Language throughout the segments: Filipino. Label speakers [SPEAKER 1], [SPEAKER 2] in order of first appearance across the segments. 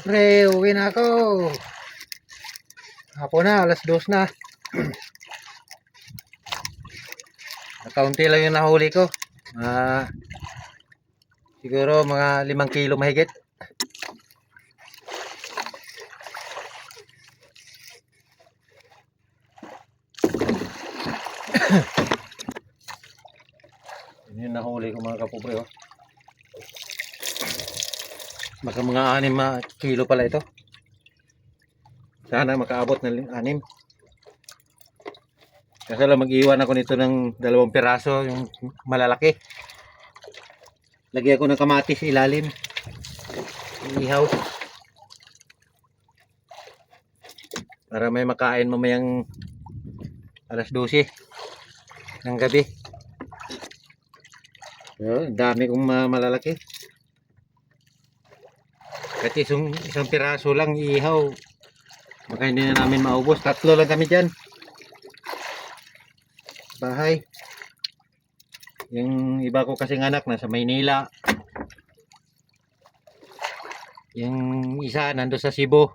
[SPEAKER 1] Pre, uwi na ako. Hapon na, alas 2 na. Kaunti lang yung nahuli ko. Siguro mga 5 kilo mahigit. Yun yung nahuli ko mga kapobre. Oh. Baka mga 6 kilo pala ito. Sana makaabot ng 6. Kasi lang mag-iwan ako nito ng 2 piraso, yung malalaki. Lagyan ko ng kamatis ilalim. Ihaw. Para may makain mamayang alas 12 ng gabi. So, dami kong malalaki. Kasi isang piraso lang ihaw. Baka hindi na namin maubos. 3 lang kami dyan. Bahay. Yung iba ko kasing anak nasa Maynila. Yung isa nando sa Cebu.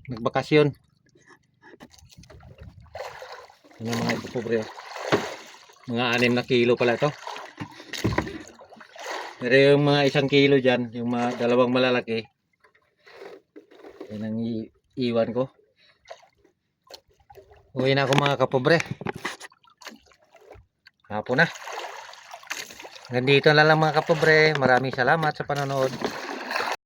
[SPEAKER 1] Nagbakasyon. Ano mga ito pobre. Mga 6 na kilo pala ito. Pero yung mga 1 kilo dyan, yung mga 2 malalaki, yan ang iwan ko. Uwi na ako mga kapobre. Hapon na. Hanggang dito na lang mga kapobre. Maraming salamat sa panonood.